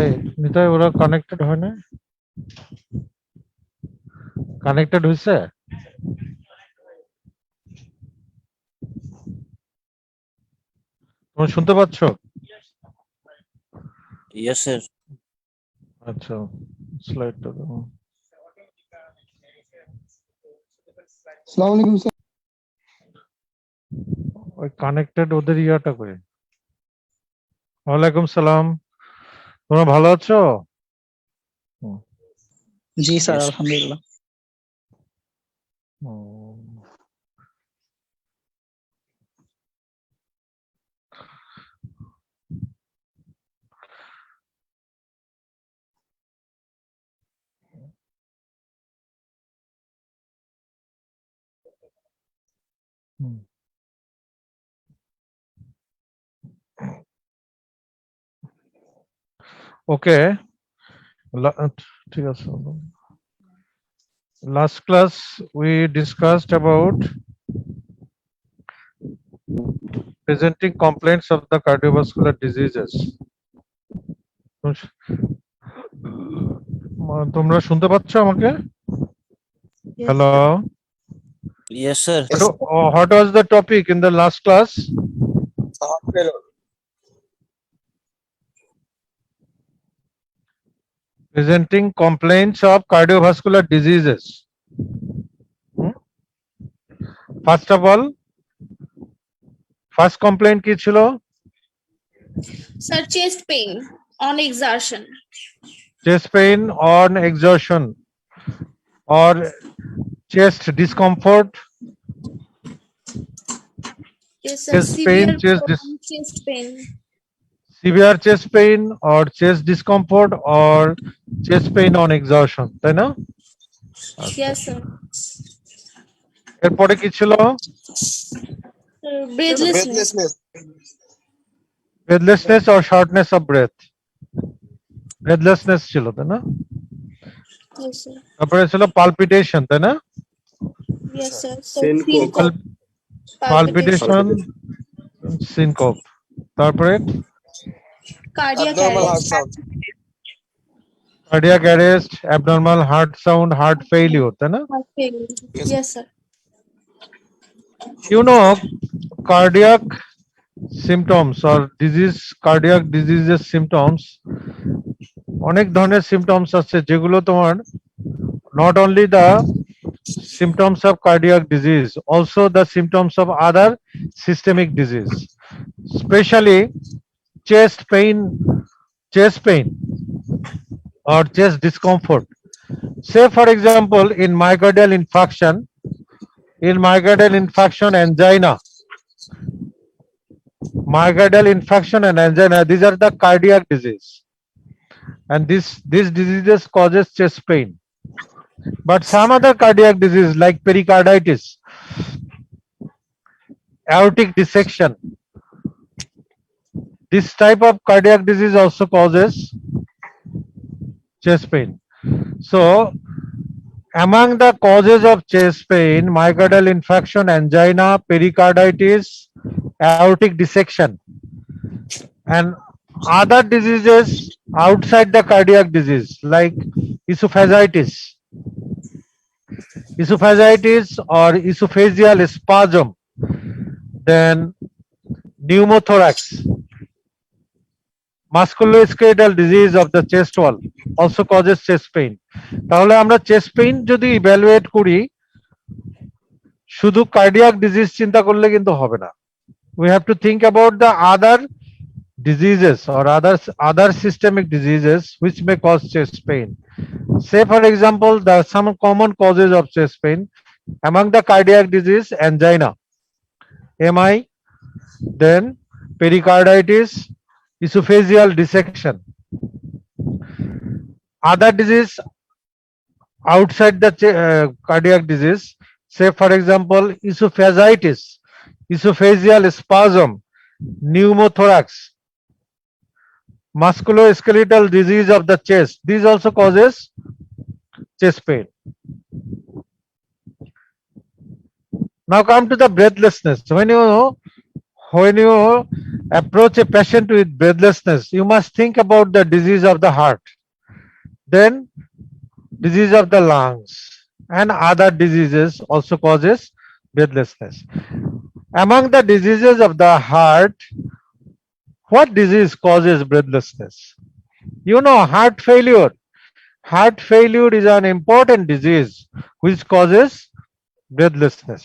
এই নিতাই ওরা কানেক্টেড হয় না? কানেক্টেড হইছে? তোমরা শুনতে পাচ্ছ? Yes, sir. আচ্ছা, স্লাইডটা দাও। আসসালামু আলাইকুম স্যার। ওই কানেক্টেড ওদের ইয়াটা করে। ওয়ালাইকুম সালাম। তোমরা ভালো আছো? জি স্যার, Yes. আলহামদুলিল্লাহ। হুম। হুম। ওকে, ঠিক আছে। Last class we discussed about presenting complaints of the cardiovascular diseases. তোমরা শুনতে পাচ্ছ আমাকে? Hello. Yes, sir. What was the topic in the last class? Presenting complaints of cardiovascular diseases. First of all, first complaint কি ছিল? Sir, chest pain on exertion. Chest pain on exertion or chest discomfort. Yes, sir. Chest pain, Chest pain. severe chest pain or chest discomfort or chest pain on exertion, তাই না? Yes, sir. এরপরে কি ছিল? Breathlessness. Breathlessness or shortness of breath. Breathlessness ছিল, তাই না? Yes, sir. তারপরে ছিল palpitation, তাই না? Yes, sir. Palpitation, syncope. তারপরে Cardiac arrest. cardiac arrest, abnormal heart sound, heart failure, তাই না? Heart failure. Yes, sir. You know, cardiac symptoms or cardiac diseases symptoms, অনেক ধরনের symptoms আছে যেগুলো তোমার not only the symptoms of cardiac disease, also the symptoms of other systemic disease, especially chest pain or chest discomfort. Say for example, in myocardial infarction, angina. Myocardial infarction and angina, these are the cardiac disease, and these diseases causes chest pain. But some other cardiac disease like pericarditis, aortic dissection, this type of cardiac disease also causes chest pain. So among the causes of chest pain, myocardial infarction, angina, pericarditis, aortic dissection, and other diseases outside the cardiac disease like esophagitis or esophageal spasm, then pneumothorax, musculoskeletal disease of the chest wall also causes chest pain. তাহলে আমরা chest pain যদি evaluate করি, শুধু cardiac disease চিন্তা করলে কিন্তু হবে না. We have to think about the other diseases or other systemic diseases which may cause chest pain. Say for example, there are some common causes of chest pain. Among the cardiac disease, angina, MI, then pericarditis, esophageal dissection. Other disease outside the cardiac disease, say for example, esophagitis, esophageal spasm, pneumothorax, musculoskeletal disease of the chest, these also causes chest pain. Now come to the breathlessness. when you approach a patient with breathlessness, you must think about the disease of the heart, then disease of the lungs, and other diseases also causes breathlessness. Among the diseases of the heart, what disease causes breathlessness? You know, heart failure. Heart failure is an important disease which causes breathlessness.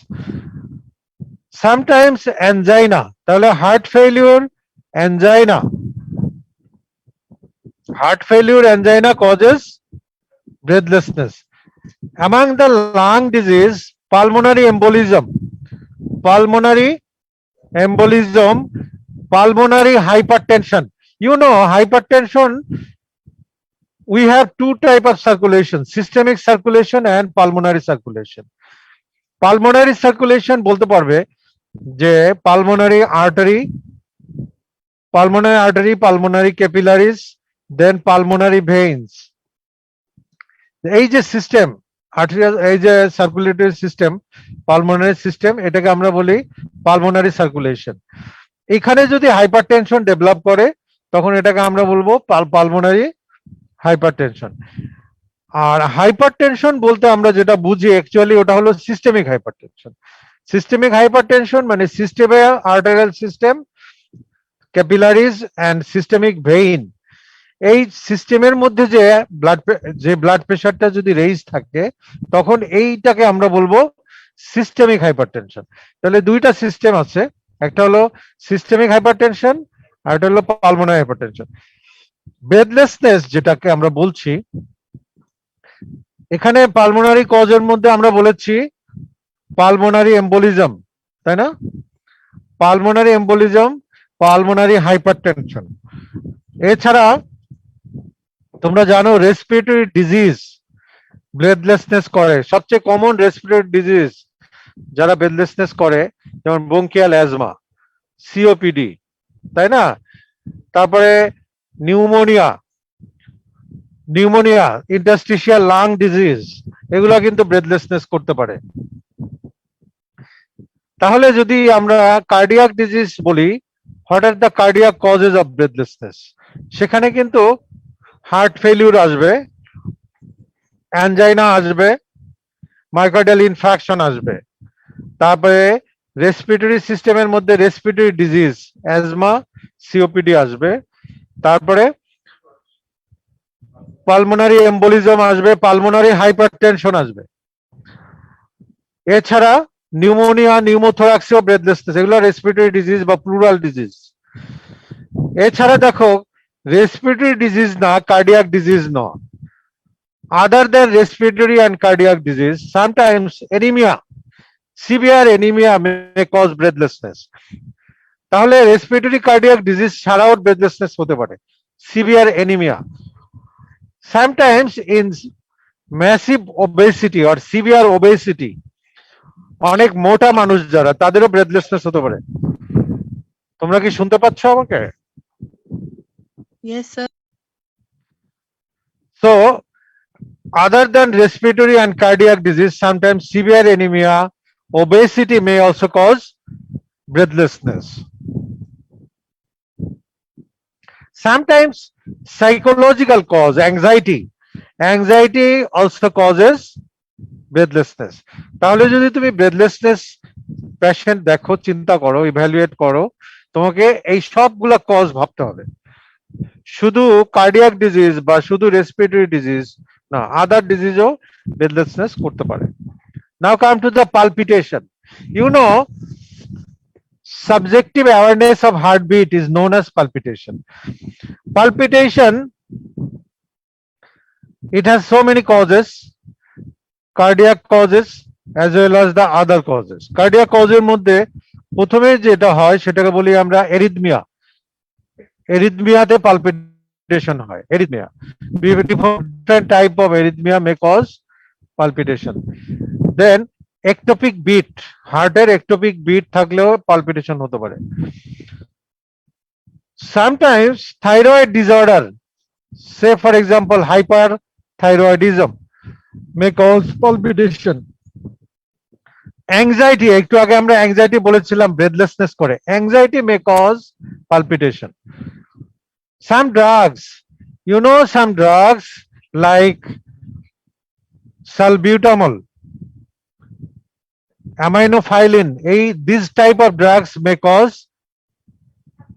Sometimes angina, তাহলে heart failure, angina. Heart failure, angina causes breathlessness. Among the lung disease, pulmonary embolism, pulmonary embolism, pulmonary hypertension. You know, hypertension, we have two types of circulation, systemic circulation and pulmonary circulation. Pulmonary circulation বলতে পারবে যে pulmonary artery, pulmonary capillaries, then pulmonary veins. এই যে system, arterial, এই যে circulatory system, pulmonary system, এটাকে আমরা বলি পালমোনারি সার্কুলেশন। এখানে যদি হাইপারটেনশন ডেভেলপ করে তখন এটাকে আমরা বলবো পালমোনারি হাইপারটেনশন। আর হাইপারটেনশন বলতে আমরা যেটা বুঝি অ্যাকচুয়ালি ওটা হলো সিস্টেমিক হাইপারটেনশন। সিস্টেমিক হাইপারটেনশন মানে সিস্টেমে arterial system, capillaries and systemic vein, এই সিস্টেমের মধ্যে যে ব্লাড প্রেশারটা যদি রেইজ থাকে তখন এইটাকে আমরা বলবো সিস্টেমিক হাইপারটেনশন। তাহলে দুইটা সিস্টেম আছে, একটা হলো সিস্টেমিক হাইপারটেনশন আর একটা হলো পালমোনারি হাইপারটেনশন। ব্রেথলেসনেস যেটাকে আমরা বলছি, এখানে পালমোনারি কজের মধ্যে আমরা বলেছি পালমোনারি এম্বোলিজম, তাই না? Pulmonary embolism, pulmonary hypertension. এছাড়া তোমরা জানো রেসপিরেটরি ডিজিজ ব্রেথলেসনেস করে, সবচেয়ে কমন রেসপিরেটরি ডিজিজ যারা ব্রেথলেসনেস করে যেমন ব্রঙ্কিয়াল অ্যাজমা, সিওপিডি, তাই না? তারপরে নিউমোনিয়া, ইন্টারস্টিশিয়াল লাং ডিজিজ, এগুলা কিন্তু ব্রেথলেসনেস করতে পারে। তাহলে যদি আমরা কার্ডিয়াক ডিজিজ বলি, what are the cardiac causes of breathlessness, সেখানে কিন্তু হার্ট ফেলিউর আসবে, অ্যাঞ্জাইনা আসবে, মাইকার্ডিয়াল ইনফ্রাকশন আসবে, তারপরে রেসপিরেটরি সিস্টেমের মধ্যে রেসপিরেটরি ডিজিজ, অ্যাজমা, সিওপিডি আসবে, তারপরে পালমোনারি এম্বোলিজম আসবে, পালমোনারি হাইপারটেনশন আসবে। এছাড়া নিউমোনিয়া, নিউমোথোরাক্সিও ব্রেথলেসনেস, এগুলো রেসপিরেটরি ডিজিজ বা প্লুরাল ডিজিজ। এছাড়া দেখো respiratory disease na cardiac disease no. Other than respiratory and cardiac disease, sometimes anemia, severe anemia may cause breathlessness. তাহলে respiratory cardiac disease ছাড়াও breathlessness হতে পারে, severe anemia. Sometimes in massive obesity or severe obesity, অনেক মোটা মানুষ যারা তাদেরও breathlessness হতে পারে। তোমরা কি শুনতে পাচ্ছ আমাকে? Yes, sir. So, other than respiratory and cardiac disease, sometimes severe anemia, obesity may also cause breathlessness. Sometimes psychological cause, anxiety also causes breathlessness. তাহলে যদি তুমি breathlessness patient দেখো, চিন্তা করো, evaluate করো, তোমাকে এই সবগুলা কজ ভাবতে হবে। শুধু কার্ডিয়াক ডিজিজ বা শুধু রেসপিরেটরি ডিজিজ না, আদার ডিজিজও ব্রেথলেসনেস করতে পারে। Now come to the palpitation. You know, subjective awareness of heartbeat is known as palpitation. Palpitation, it has so many causes, cardiac causes as well as the other causes. Cardiac causes মধ্যে প্রথমে যেটা হয় সেটাকে বলি আমরা arrhythmia. এরিথমিয়াতে palpitation হয়। Arrhythmia, different type of arrhythmia may cause palpitation. Then ectopic beat, হার্টের ectopic beat থাকলেও palpitation হতে পারে। Sometimes thyroid disorder, say for example hyperthyroidism, may cause palpitation. Anxiety, একটু আগে আমরা অ্যাংজাইটি বলেছিলাম ব্রেথলেসনেস করে, anxiety may cause palpitation. Some drugs, some drugs like salbutamol, aminophylline, this type of drugs may cause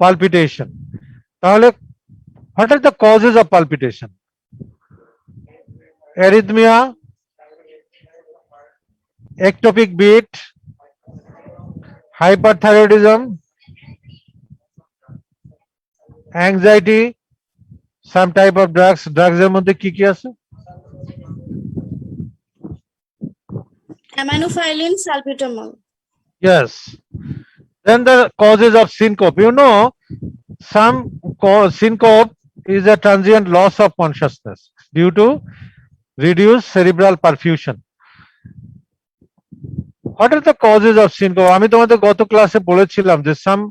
palpitation. তাহলে what are the causes of palpitation? Arrhythmia, ectopic beat, hyperthyroidism, anxiety, some type of drugs এর মধ্যে কি কি আছে? Aminophylline, salbutamol. Yes. Then the causes of syncope. Some syncope is a transient loss of consciousness due to reduced cerebral perfusion. What are the causes of syncope? আমি তোমাদের গত ক্লাসে বলেছিলাম যে some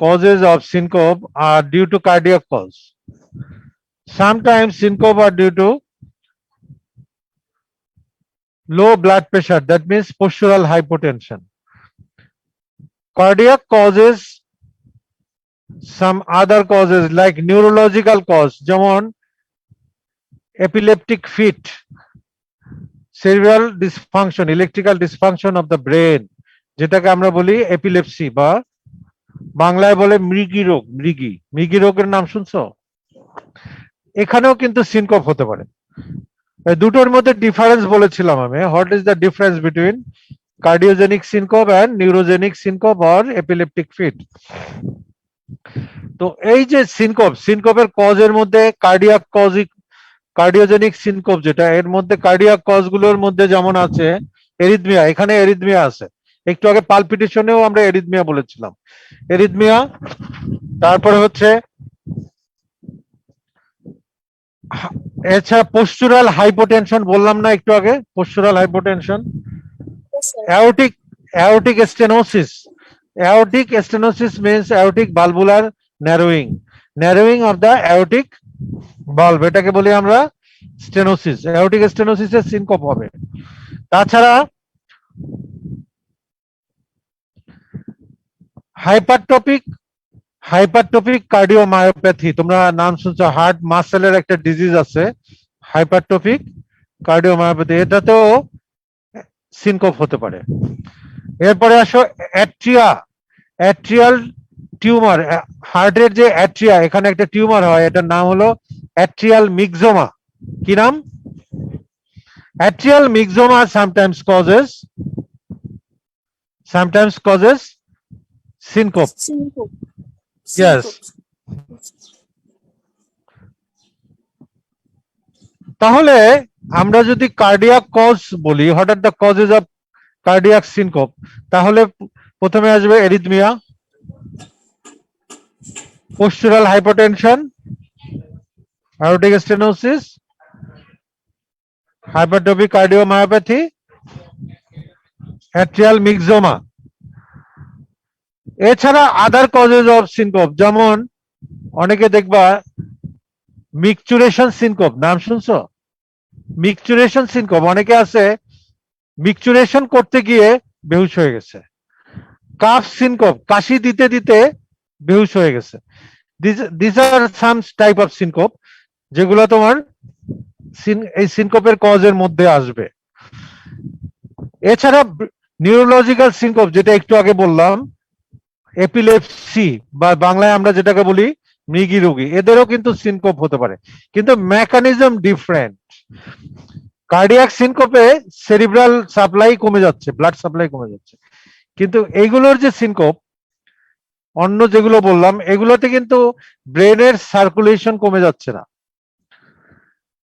causes of syncope are due to cardiac cause. Sometimes syncope are due to low blood pressure, that means postural hypotension. Cardiac causes, some other causes like neurological cause, যেমন epileptic fit, cerebral dysfunction, electrical dysfunction of the brain, যেটাকে আমরা বলি epilepsy বা বাংলায় বলে মৃগী রোগ। মৃগী রোগের নাম শুনছো? এখানেও কিন্তু সিনকোপ হতে পারে। দুটোর মধ্যে ডিফারেন্স বলেছিলাম আমি, what is the difference between cardiogenic syncope and neurogenic syncope or epileptic fit. তো এই যে সিনকোপের কজের মধ্যে কার্ডিওজেনিক সিনকোপ যেটা, এর মধ্যে কার্ডিয়াক কজ গুলোর মধ্যে যেমন আছে এরিথমিয়া, এখানে এরিথমিয়া আছে। একটু আগে পালপিটেশনেও আমরা এরিথমিয়া বলেছিলাম, এরিথমিয়া। তারপরে হচ্ছে এছাড়া পোস্টুরাল হাইপোটেনশন বললাম না একটু আগে, postural hypotension. Yes, sir. aortic stenosis. Aortic stenosis means aortic valvular narrowing of the aortic valve, এটাকে বলি আমরা স্টেনোসিস। aortic stenosis এর সিনকোপ হবে। তাছাড়া হাইপারট্রপিক কার্ডিওমায়োপ্যাথি, তোমরা নাম শুনছো, হার্ট মাসেলের একটা ডিজিজ আছে হাইপারট্রপিক কার্ডিওমায়োপ্যাথি, এটাতেও সিনকোপ হতে পারে। এরপরে আসো অ্যাট্রিয়াল টিউমার, হার্টের যে অ্যাট্রিয়া, এখানে একটা টিউমার হয়, এটার নাম হলো অ্যাট্রিয়াল মিক্সোমা। কি নাম? Atrial myxoma sometimes causes syncope. Syncope. Yes. তাহলে আমরা যদি কার্ডিয়াক কজ বলি, what are the causes of cardiac syncope, তাহলে প্রথমে আসবে arrhythmia, postural hypotension, aortic stenosis, hypertrophic cardiomyopathy, atrial myxoma। এছাড়া আদার কজেস অফ সিনকোপ, যেমন অনেকে দেখবা মিকচুরেশন সিনকোপ, নাম শুনছো? মিকচুরেশন সিনকোপ, অনেকে আছে মিকচুরেশন করতে গিয়ে বেহুশ হয়ে গেছে। কাফ সিনকোপ, কাশি দিতে দিতে বেহুশ হয়ে গেছে। This are some type of syncope যেগুলো তোমার এই সিনকোপের কজের মধ্যে আসবে। এছাড়া নিউরোলজিক্যাল সিনকোপ, যেটা একটু আগে বললাম, এপিলেপসি বা বাংলায় আমরা যেটাকে বলি মৃগী রোগী, এদেরও কিন্তু সিনকোপ হতে পারে, কিন্তু মেকানিজম ডিফারেন্ট। কার্ডিয়াক সিনকোপে সেরিব্রাল সাপ্লাই কমে যাচ্ছে, ব্লাড সাপ্লাই কমে যাচ্ছে, কিন্তু এইগুলোর যে সিনকোপ অন্য যেগুলো বললাম, এগুলোতে কিন্তু ব্রেনের সার্কুলেশন কমে যাচ্ছে না।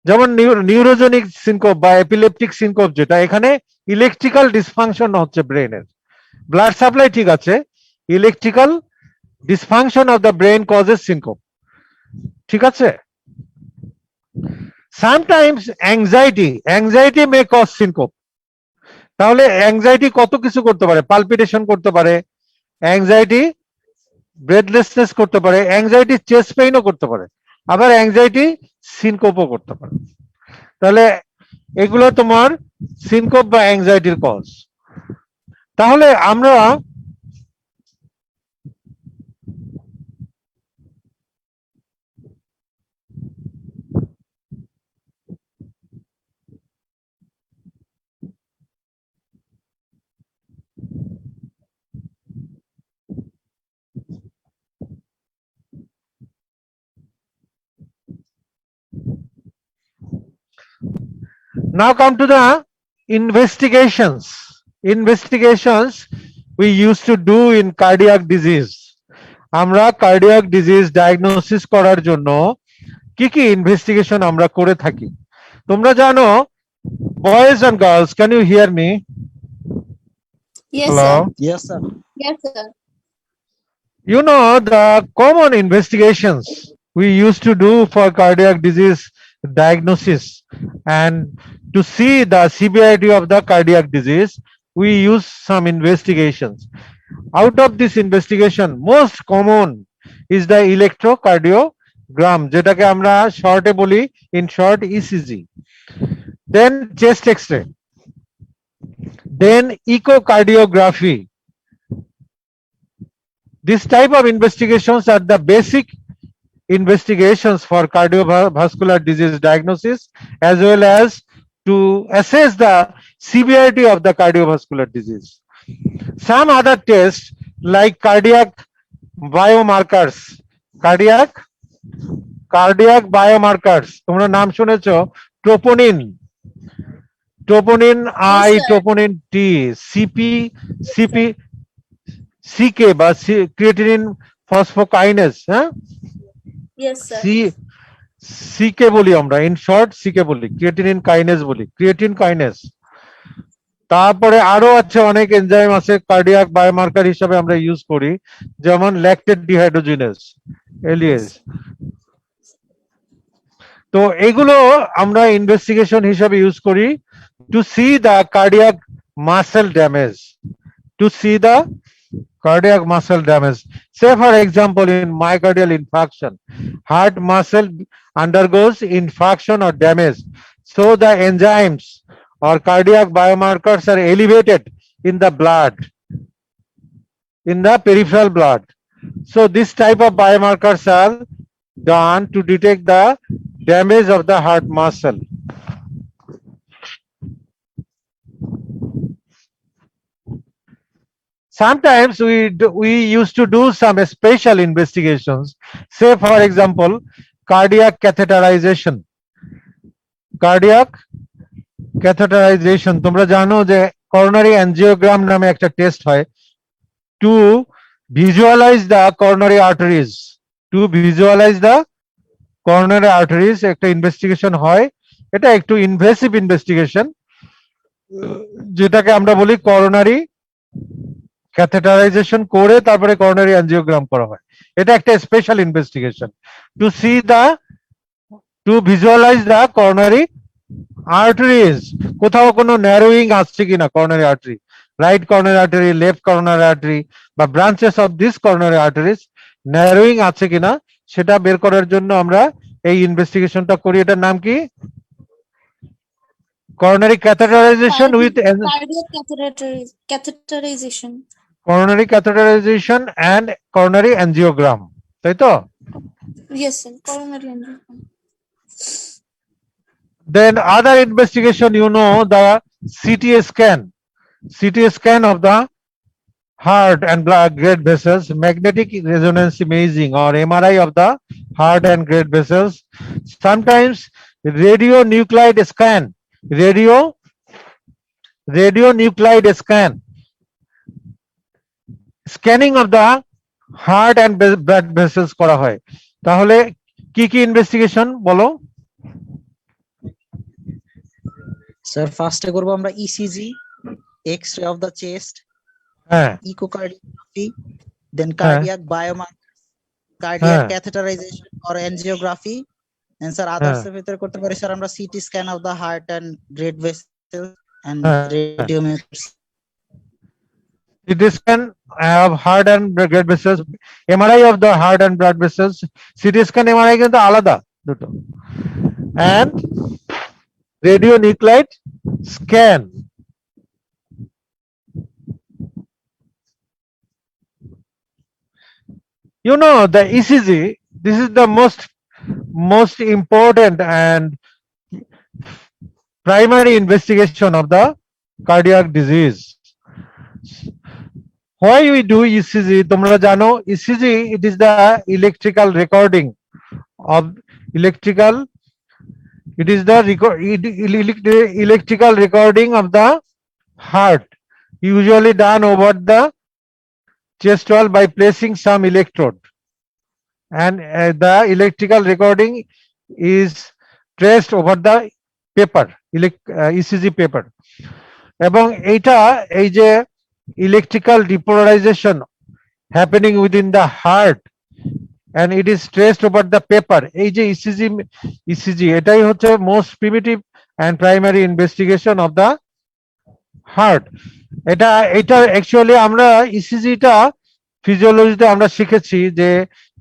যেমন নিউরোজেনিক সিনকোপ বা এপিলেপটিক সিনকোপ, যেটা এখানে ইলেকট্রিক্যাল ডিসফাংশন হচ্ছে ব্রেনের, ব্লাড সাপ্লাই ঠিক আছে, electrical dysfunction of the brain causes syncope. ঠিক আছে? Sometimes anxiety may cause syncope. তাহলে অ্যাংজাইটি কত কিছু করতে পারে, পালপিটেশন করতে পারে, অ্যাংজাইটি ব্রেথলেসনেস করতে পারে, অ্যাংজাইটি চেস্ট পেইনও করতে পারে, আবার অ্যাংজাইটি সিনকোপও করতে পারে। তাহলে এগুলো তোমার সিনকোপ বা অ্যাংজাইটির কজ। তাহলে আমরা now come to the investigations. Investigations we used to do in cardiac disease. আমরা কার্ডিয়াক ডিজিজ ডায়াগনোসিস করার জন্য কি কি ইনভেস্টিগেশন আমরা করে থাকি তোমরা জানো boys and girls can you hear me Yes, hello sir. Yes, sir. Yes, sir. you know the common investigations we used to do for cardiac disease diagnosis and to see the severity of the cardiac disease we use some investigations. Out of this investigation most common is the electrocardiogram যেটাকে আমরা শর্টে বলি in short ECG, then chest x-ray, then echocardiography. This type of investigations are the basic investigations for cardiovascular disease diagnosis as well as to assess the severity of the cardiovascular disease. Some other tests like cardiac biomarkers, cardiac biomarkers, তোমরা নাম শুনেছো troponin, troponin I, Yes, sir. troponin T, CK বা creatinine phosphokinase, হ্যাঁ Yes, sir. CK বলি আমরা in short CK বলি, creatinine kinase বলি, creatine kinase. তারপরে আরো আছে অনেক এনজাইম আছে কার্ডিয়াক বায়োমার্কার হিসেবে আমরা ইউজ করি যেমন ল্যাকটেট ডিহাইড্রোজিনেজ এলিয়েজ তো এগুলো আমরা ইনভেস্টিগেশন হিসেবে ইউজ করি to see the cardiac muscle damage cardiac muscle damage. Say for example in myocardial infarction, heart muscle undergoes infarction or damage, so the enzymes or cardiac biomarkers are elevated in the blood, in the peripheral blood. So this type of biomarkers are done to detect the damage of the heart muscle. Sometimes we used to do some special investigations. Say for example, cardiac catheterization. তোমরা জানো যে coronary angiogram নামে একটা test হয় to visualize the coronary arteries. একটা investigation হয়, এটা একটু ইনভেসিভ ইনভেস্টিগেশন যেটাকে আমরা বলি করোনারি ক্যাথেটারাইজেশন করে তারপরে করোনারি অ্যাঞ্জিওগ্রাম করা হয়। এটা একটা special investigation to visualize the coronary arteries, কোথাও কোনো ন্যারোইং আসছে কিনা coronary artery, right coronary artery, left coronary artery বা branches of this coronary arteries narrowing আছে কিনা সেটা বের করার জন্য আমরা এই ইনভেস্টিগেশনটা করি। এটার নাম কি? coronary catheterization with Cardiac catheterization. coronary catheterization and coronary angiogram, তাই তো? Yes, sir. Coronary angiogram. Then other investigation, you know, the CT scan of the heart and blood vessels, magnetic resonance imaging or MRI of the heart and blood vessels, sometimes radionuclide scan, scanning of the heart and blood vessels করা হয়। তাহলে কি কি investigation বলো? Sir ফার্স্টে করব আমরা ECG, x-ray of the chest, হ্যাঁ, echocardiography, then cardiac biomarker, cardiac হ্যাঁ। Catheterization or angiography, and sir আদার্সের ভিতরে করতে পারি স্যার আমরা CT scan of the heart and great vessel and হ্যাঁ। Radiometer. CT scan of heart and blood vessels, MRI of the heart and blood vessels, CT scan MRI কিন্তু আলাদা দুটো, and radionuclide scan You know, the ECG, this is the most important and primary investigation of the cardiac disease. Why we do ECG? তোমরা জানো ECG, it is the electrical recording of electrical, it is the electrical recording of the heart, usually done over the chest wall by placing some electrode, and the electrical recording is traced over the paper, ECG paper. এবং এইটা এই যে electrical depolarization happening within the heart and it is traced over the paper, এই যে ECG এটাই হচ্ছে most primitive and primary investigation of the heart. এটা actually আমরা ইসিজিটা ফিজিওলজিতে আমরা শিখেছি যে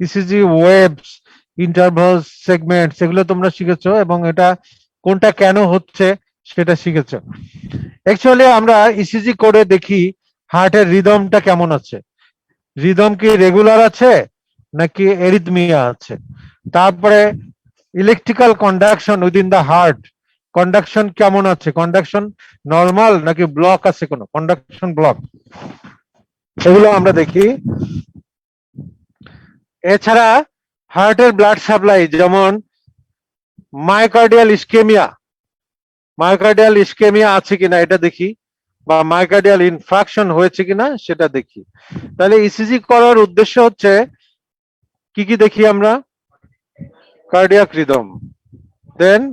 ইসিজি ওয়েভস, ইন্টারভালস, সেগমেন্টস, এগুলো তোমরা শিখেছো এবং এটা কোনটা কেন হচ্ছে সেটা শিখেছো। অ্যাকচুয়ালি আমরা ইসিজি করে দেখি হার্টের রিদমটা কেমন আছে, রিদম কি রেগুলার আছে নাকি এরিথমিয়া আছে। তারপরে electrical conduction within the heart, conduction কেমন আছে, কন্ডাকশন নরমাল নাকি ব্লক আছে, কোনো কন্ডাকশন ব্লক, এগুলো আমরা দেখি। এছাড়া হার্টের ব্লাড সাপ্লাই, যেমন মায়োকার্ডিয়াল ইসকেমিয়া আছে কিনা এটা দেখি, বা মায়োকার্ডিয়াল ইনফ্রাকশন হয়েছে কিনা সেটা দেখি। তাহলে ইসিজি করার উদ্দেশ্য হচ্ছে কি কি দেখি আমরা, cardiac rhythm, then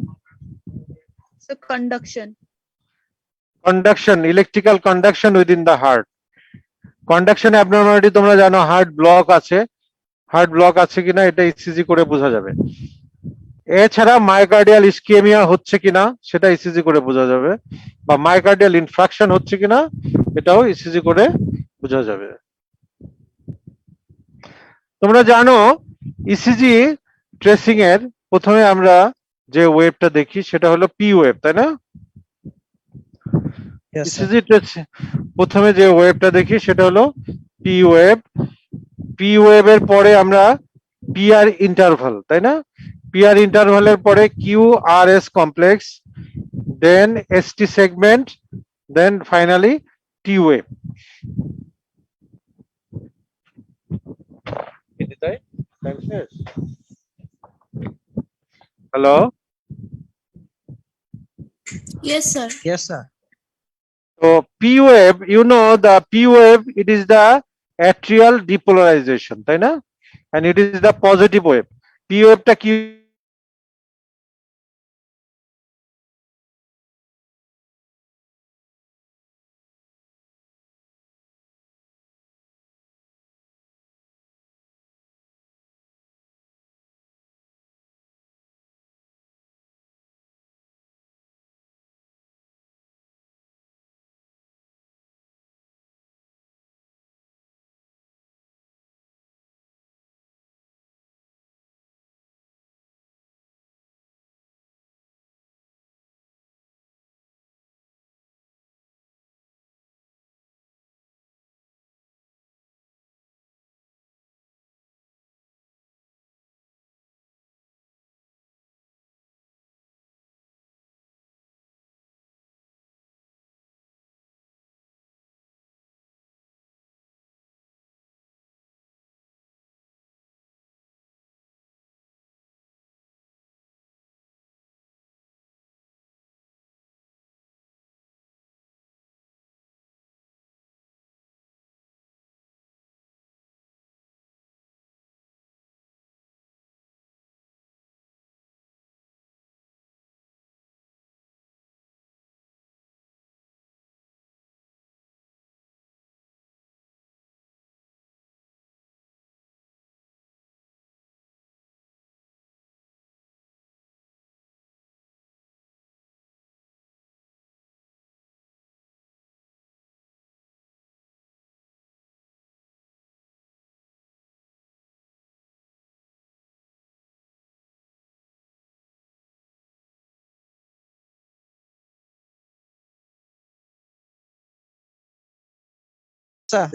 So conduction. Conduction, electrical conduction within the heart. Conduction abnormality তোমরা জানো, হার্ট ব্লক আছে কিনা এটা ইসিজি করে বোঝা যাবে। এছাড়া মায়োকার্ডিয়াল ইসকেমিয়া হচ্ছে কিনা সেটা ইসিজি করে বোঝা যাবে, বা মায়োকার্ডিয়াল ইনফ্রাকশন হচ্ছে কিনা এটাও ইসিজি করে বোঝা যাবে। তোমরা জানো ইসিজি ট্রেসিং এর প্রথমে আমরা যে ওয়েভটা দেখি সেটা হলো পি ওয়েভ, তাই না? Yes, sir. ইসিজি প্রথমে যে ওয়েভটা দেখি সেটা হলো পি ওয়েভ। পি ওয়েভের পরে আমরা পিআর ইন্টারভাল, তাই না? পিআর ইন্টারভালের পরে Q R S complex, then ST segment, then finally T wave. Hello, Yes, sir. Yes, sir. so P wave, you know the P wave, it is the atrial depolarization, তাই না? And it is the positive wave. P wave টা কি? Sir.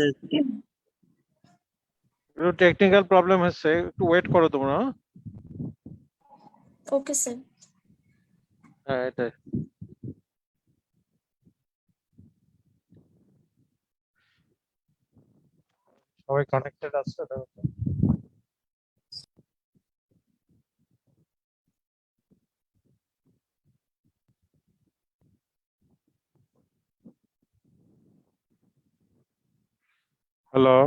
একটু technical problem হচ্ছে, একটু wait করো তোমরা। Okay, sir. হ্যাঁ এটাই। সবাই কানেক্টেড আছে? Hello,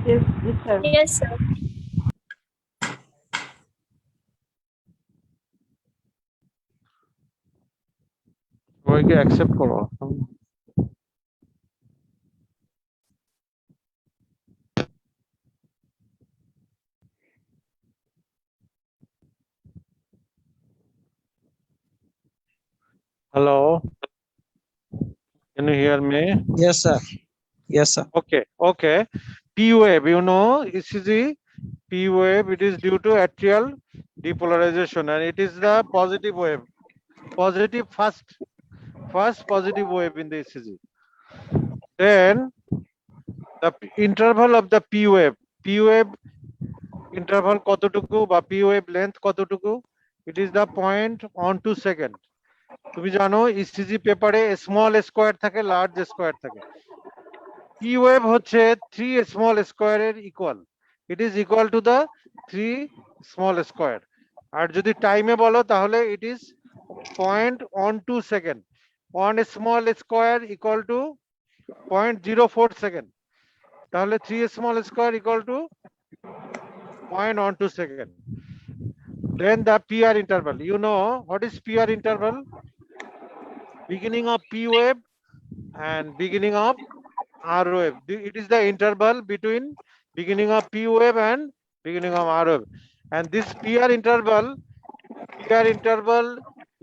Yes, yes, sir. Yes, sir. সবাইকে অ্যাকসেপ্ট করো। Hello, can you hear me? Yes, sir. Yes, sir. Okay, okay. P wave, you know, ECG, P wave, it is due to atrial depolarization and it is the positive wave, positive first positive wave in the ECG. Then the interval of the P wave interval কতটুকু বা P wave length কতটুকু? It is the 0.12 second. তুমি জানো ECG পেপারে small square থাকে, large square থাকে। P wave হচ্ছে 3 small স্কোয়ারের equal, it is equal to the 3 small square. আর যদি টাইমে বলো তাহলে it is 0.12 second. 1 small square equal to 0.04 second, তাহলে 3 small square equal to 0.12 second. Then the PR interval, you know what is PR interval? Beginning of P wave and beginning of R wave. It is the interval between beginning of P wave and beginning of R wave. And this PR interval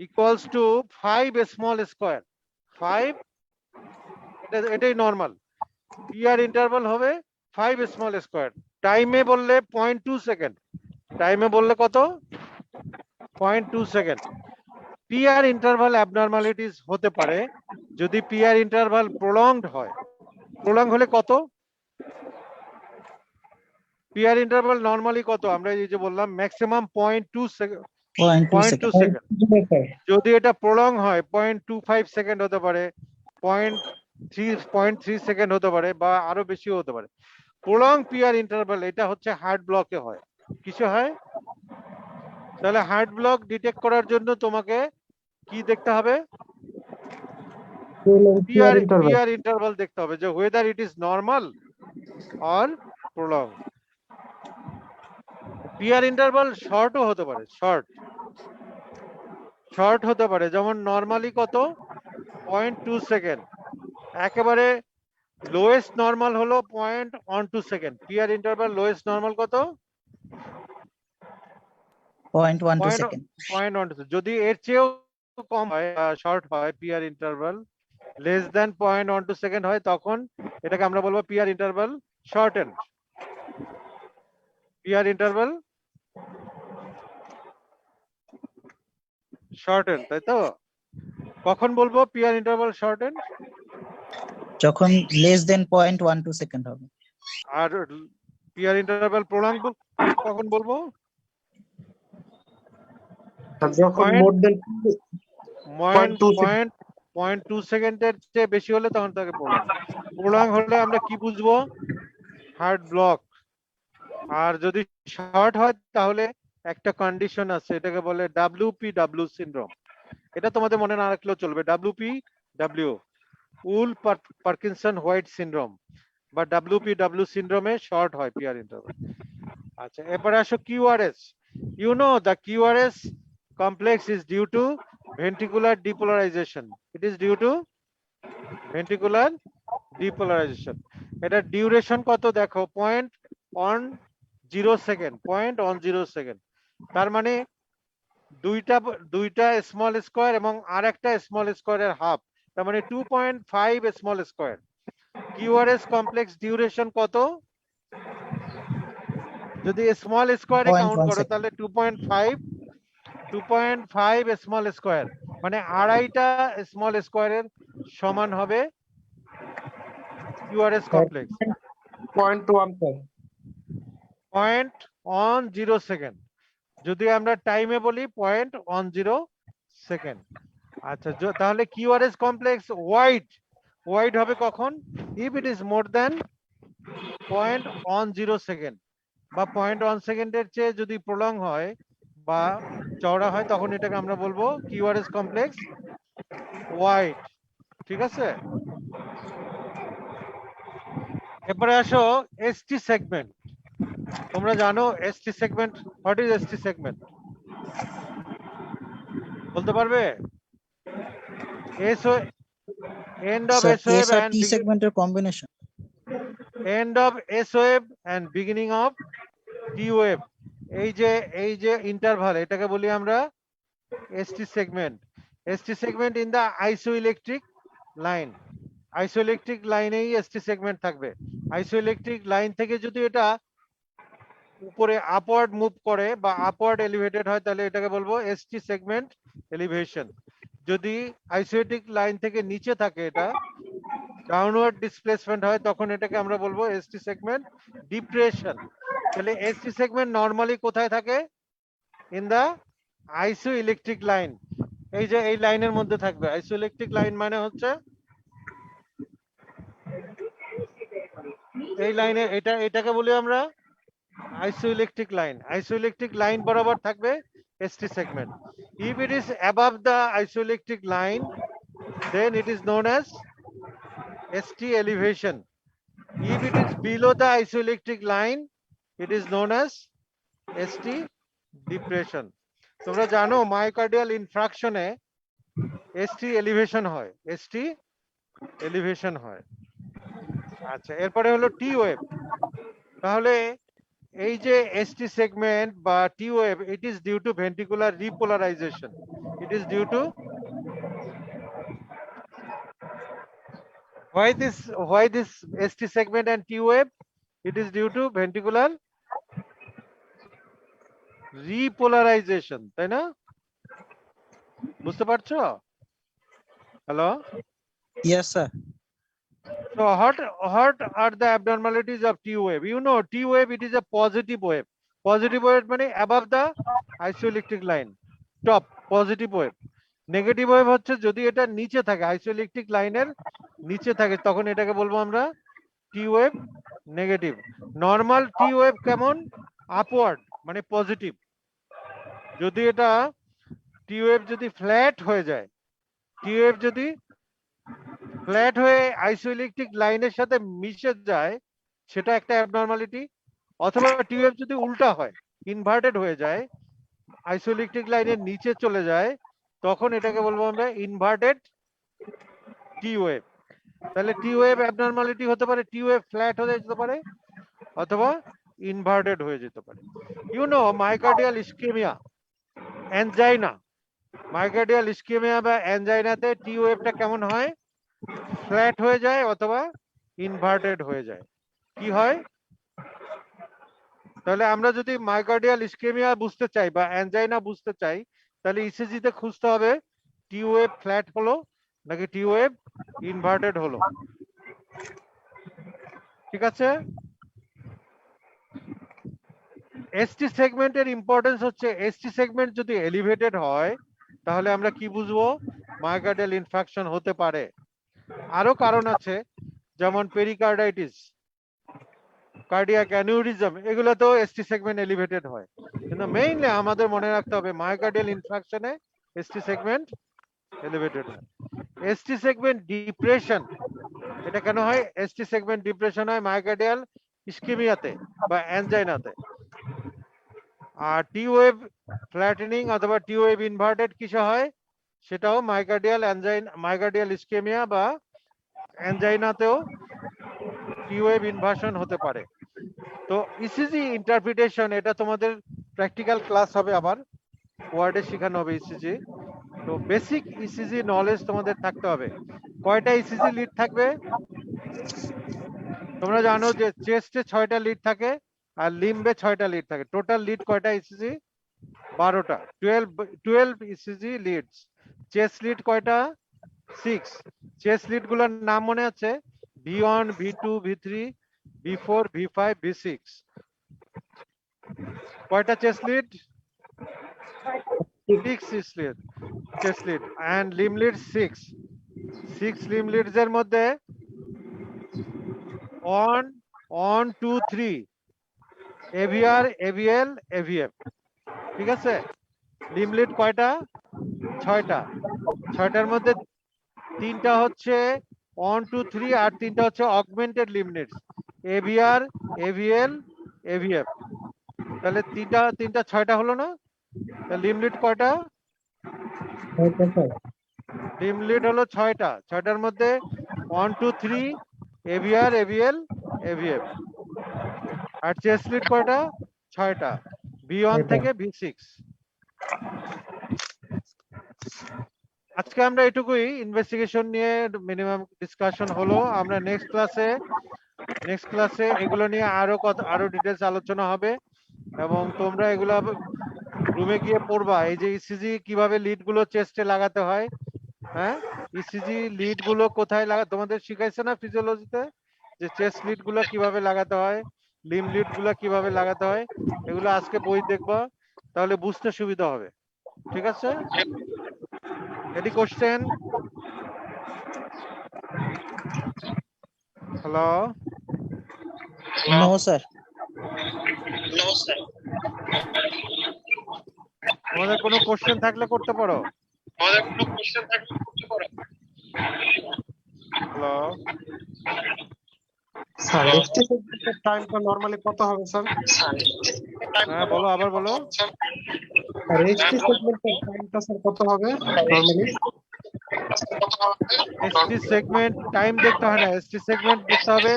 equals to 5 small square. 5, এটাই normal. PR interval হবে 5 small square. টাইমে বললে 0.2 second, টাইমে বললে কত? 0.2 second. PR interval abnormalities হতে পারে যদি PR interval prolonged হয়। প্রলং হলে কত? PR interval নরমালি কত? আমরা এই যে বললাম ম্যাক্সিমাম 0.2 সেকেন্ড, 0.2 0.2 second. সেকেন্ড। যদি এটা প্রলং হয় 0.25 সেকেন্ড হতে পারে, 0.3 সেকেন্ড হতে পারে বা আরো বেশিও হতে পারে। প্রলং PR ইন্টারভাল এটা হচ্ছে হার্ট ব্লকে হয়। কিসে হয়? তাহলে হার্ট ব্লক ডিটেক্ট করার জন্য তোমাকে কি দেখতে হবে? PR ইন্টারভাল দেখতে হবে যে whether it is normal or prolonged. PR interval শর্টও হতে পারে, শর্ট হতে পারে, যেমন নরমালি কত? 0.2 সেকেন্ড। একেবারে লোয়েস্ট নরমাল হলো 0.12 second. PR interval lowest normal কত? 0.12 second. 0.12। যদি এর চেয়েও কম হয়, শর্ট হয়, PR interval less than 0.12 second হয়, তখন এটাকে আমরা বলবো PR ইন্টারভাল শর্টেন্ড। PR ইন্টারভাল শর্টেন্ড, তাই তো? কখন বলবো PR ইন্টারভাল শর্টেন্ড? যখন less than 0.12 second হবে। আর PR ইন্টারভাল প্রলং কখন বলবো? যখন মোর দেন 0.2 সেকেন্ডের চেয়ে বেশি হলে তখন তাকে প্রলং হলে আমরা কি বুঝবো? Heart block. আর যদি শর্ট হয় তাহলে একটা কন্ডিশন আছে, এটাকে বলে WPW সিনড্রোম। এটা তোমাদের মনে না রাখলেও চলবে। WPW, Wolff Parkinson White syndrome বা WPW সিনড্রোমে শর্ট হয় PR ইন্টারভাল। আচ্ছা, এরপরে আসো QRS। You know the QRS complex is due to ventricular depolarization. It is due to ventricular depolarization. এটা ডিউরেশন কত দেখো? 0.10 সেকেন্ড, 0.10 সেকেন্ড। তার মানে দুইটা স্মল স্কোয়ার এবং আর একটা স্মল স্কোয়ারের হাফ, তার মানে 2.5 small square. QRS complex duration কত? যদি স্মল স্কোয়ারে কাউন্ট 0.1 করো second. তাহলে 2.5 স্মল স্কোয়ার, মানে আড়াইটা স্মল স্কোয়ারের সমান হবে QRS কমপ্লেক্স। 0.1 স্যার। 0.10 সেকেন্ড। যদি আমরা টাইমে বলি 0.10 সেকেন্ড। আচ্ছা, তাহলে কিউআরএস কমপ্লেক্স ওয়াইড হবে কখন? If it is more than 0.10 second বা 0.1 সেকেন্ডের চেয়ে যদি প্রলং হয় বা চওড়া হয়, তখন এটাকে আমরা বলবো কিউআরএস কমপ্লেক্স ওয়াইড। ঠিক আছে, এরপরে আসো এসটি সেগমেন্ট। তোমরা জানো ST segment? What is ST segment বলতে পারবে? এসও end of Sir, S wave S আর and T segmenটের combination. end of S wave and beginning of T wave, এই যে ইন্টারভাল, এটাকে বলি আমরা ST segment. ST segment in the isoelectric line. Isoelectric লাইনেই ST segment থাকবে। আইসোইলেকট্রিক লাইন থেকে যদি এটা উপরে আপওয়ার্ড মুভ করে বা আপওয়ার্ড এলিভেটেড হয়, তাহলে এটাকে বলবো ST segment এলিভেশন। যদি আইসোইলেকট্রিক লাইন থেকে নিচে থাকে, এটা ডাউনওয়ার্ড ডিসপ্লেসমেন্ট হয়, তখন এটাকে আমরা বলবো এসটি সেগমেন্ট ডিপ্রেশন। তাহলে এসটি সেগমেন্ট নরমালি কোথায় থাকে? In the isoelectric line. এই যে এই লাইনের মধ্যে থাকবে। আইসোইলেকট্রিক লাইন মানে হচ্ছে এই লাইনে, এটাকে বলি আমরা আইসোইলেকট্রিক লাইন। আইসোইলেকট্রিক লাইন বরাবর থাকবে ST segment. If it is above the isoelectric line, then it is known as ST elevation. If it is below the isoelectric line, it is known as ST depression. তোমরা জানো myocardial ইনফ্রাকশনে ST elevation হয়, ST elevation হয়। আচ্ছা, এরপরে হলো T wave. তাহলে এই যে ST সেগমেন্ট বা T wave, it is due to ventricular repolarisation. It is due to why this ST segment and T wave? It is due to ventricular repolarization, তাই না? বুঝতে পারছো? Hello? Yes, sir. So what are the abnormalities of T wave? You know, T wave, it is a positive wave. Positive wave মানে above the isoelectric line, top positive wave. Negative wave হচ্ছে যদি এটা নিচে থাকে, isoelectric লাইনের নিচে থাকে, তখন এটাকে বলবো আমরা T wave negative. Normal T wave কেমন? আপওয়ার্ড মানে পজিটিভ। যদি এটা টি ওয়েভ যদি ফ্ল্যাট হয়ে যায়, টি ওয়েভ যদি ফ্ল্যাট হয়ে আইসোইলেকট্রিক লাইনের সাথে মিশে যায়, সেটা একটা অ্যাবনর্মালিটি। অথবা টি ওয়েভ যদি উল্টা হয়, ইনভার্টেড হয়ে যায়, আইসোইলেকট্রিক লাইনের নিচে চলে যায়, তখন এটাকে বলবো আমরা ইনভার্টেড টি ওয়েভ। তাহলে টি ওয়েভ অ্যাবনর্মালিটি হতে পারে টি ওয়েভ ফ্ল্যাট হয়ে যেতে পারে অথবা ইনভার্টেড হয়ে যেতে পারে। You know myocardial ischaemia, angina, myocardial ischaemia বা অ্যানজাইনাতে টি ওয়েভটা কেমন হয়? ফ্ল্যাট হয়ে যায় অথবা ইনভার্টেড হয়ে যায়। কি হয়? তাহলে আমরা যদি মায়োকার্ডিয়াল ইসকেমিয়া বুঝতে চাই বা অ্যানজাইনা বুঝতে চাই, তাহলে ইসিজি তে খুঁজতে হবে টি ওয়েভ ফ্ল্যাট হলো নাকি টি ওয়েভ ইনভার্টেড হলো। ঠিক আছে? এসটি সেগমেন্টের ইম্পর্টেন্স হচ্ছে, এসটি সেগমেন্ট যদি এলিভেটেড হয়, তাহলে আমরা কি বুঝবো? মায়োকার্ডিয়াল ইনফাকশন হতে পারে। আরো কারণ আছে, যেমন পেরিকার্ডাইটিস, কার্ডিয়াক অ্যানিউরিজম, এগুলো তো এসটি সেগমেন্ট এলিভেটেড হয়। কিন্তু মেইনলি আমাদের মনে রাখতে হবে মায়োকার্ডিয়াল ইনফ্রাকশনে এসটি সেগমেন্ট এলিভেটেড হয়। এসটি সেগমেন্ট ডিপ্রেশন, এটা কেন হয়? এসটি সেগমেন্ট ডিপ্রেশন হয় মায়োকার্ডিয়াল ইসকেমিয়াতে বা অ্যানজাইনাতে। আর টি ওয়েভ ফ্ল্যাটেনিং অথবা টি ওয়েভ ইনভার্টেড কিসে হয়? সেটাও মায়োকার্ডিয়াল ইসকেমিয়া বা অ্যানজাইনাতেও টি ওয়েভ ইনভার্সন হতে পারে। তো ইসিজি ইন্টারপ্রিটেশন, এটা তোমাদের প্র্যাকটিক্যাল ক্লাস হবে, আবার ওয়ার্ডে শেখানো হবে ইসিজি। তো বেসিক ইসিজি নলেজ তোমাদের থাকতে হবে। কয়টা ইসিজি লিড থাকবে? তোমরা জানো যে চেস্টে 6টা লিড থাকে আর লিম্বে 6টা লিড থাকে। টোটাল লিড কয়টা ইসিজি? 12টা। 12 ইসিজি লিডস। চেস্ট লিড কয়টা? 6। চেস্ট লিড গুলোর নাম মনে আছে? V1, V2, V3, B4, B5, B6. কয়টা chest lead? 6 chest lead and limb lead 6. 6 limb leads এর মধ্যে 1, 2, 3 AVR, AVL, AVF, ঠিক আছে? লিম্ব লিড কয়টা? 6টা। 6টার মধ্যে 3টা হচ্ছে 1, 2, 3 আর 3টা হচ্ছে augmented limb leads, AVR, AVL, AVF। তাহলে 3টা 6টা হলো না? লিম্ব লিড কয়টা? লিম্ব লিড হলো 6টা। 6টার মধ্যে 1, 2, 3 AVR, AVL, AVF। আর চেস্ট লিড কয়টা? 6টা, B1 থেকে B6। আজকে আমরা এটুকুই ইনভেস্টিগেশন নিয়ে মিনিমাম ডিসকাশন হলো। আমরা নেক্সট ক্লাসে এগুলো নিয়ে আরো ডিটেলস আলোচনা হবে এবং তোমরা এগুলো রুমে গিয়ে পড়বা। এই যে ইসিজি কিভাবে লিড গুলো চেস্টে লাগাতে হয়, হ্যাঁ, ইসিজি লিড গুলো কোথায় তোমাদের শিখাইছে না ফিজিওলজিতে, যে চেস্ট লিড গুলো কিভাবে লাগাতে হয়, লিম লিড গুলো কিভাবে লাগাতে হয়, এগুলো আজকে বই দেখবা, তাহলে বুঝতে সুবিধা হবে। ঠিক আছে? Any question? Hello, No, sir. তোমাদের কোনো কোশ্চেন থাকলে করতে পারো। হ্যালো, স্যার এসটি সেগমেন্টের টাইমটা নরমালি কত হবে স্যার? হ্যাঁ বলো, আবার বলো। আর এসটি সেগমেন্টের টাইমটা স্যার কত হবে নরমালি? এসটি সেগমেন্ট টাইম দেখতে হয় না, এসটি সেগমেন্ট দেখতে হবে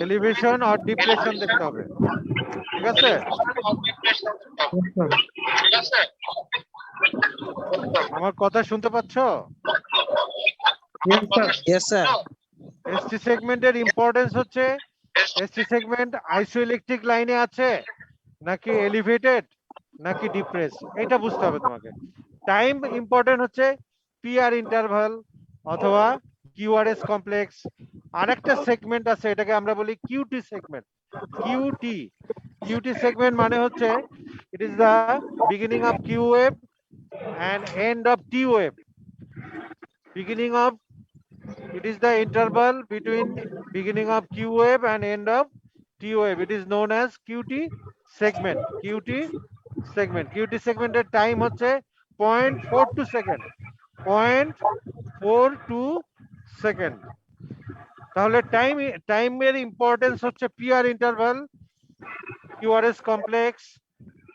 এলিভেশন আর ডিপ্রেশন দেখতে হবে। ঠিক আছে? আমার কথা শুনতে পাচ্ছ? Yes, sir. এসটি সেগমেন্টের ইম্পর্টেন্স হচ্ছে এসটি সেগমেন্ট আইসোইলেকট্রিক লাইনে আছে নাকি এলিভেটেড নাকি ডিপ্রেস, এটা বুঝতে হবে তোমাকে। টাইম ইম্পর্টেন্ট হচ্ছে পিআর ইন্টারভাল অথবা কিউআরএস কমপ্লেক্স। আরেকটা সেগমেন্ট আছে, এটাকে আমরা বলি কিউটি সেগমেন্ট। কিউটি সেগমেন্ট মানে হচ্ছে it is the beginning of Q wave and end of T wave. It is the interval between beginning of Q wave and end of T wave. It is known as QT segment. QT segment এর time হচ্ছে 0.42 second. 0.42 second. তাহলে টাইমের importance হচ্ছে PR interval, QRS complex,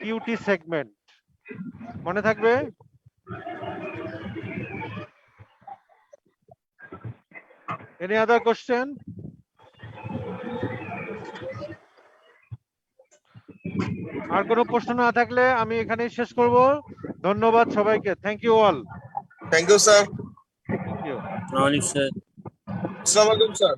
cutie segment. মনে থাকবে? Any other question? আর কোনো প্রশ্ন না থাকলে আমি এখানেই শেষ করব। ধন্যবাদ সবাইকে। Thank you all. Thank you, sir. Thank you. Knowledge, sir. Assalamualaikum, sir.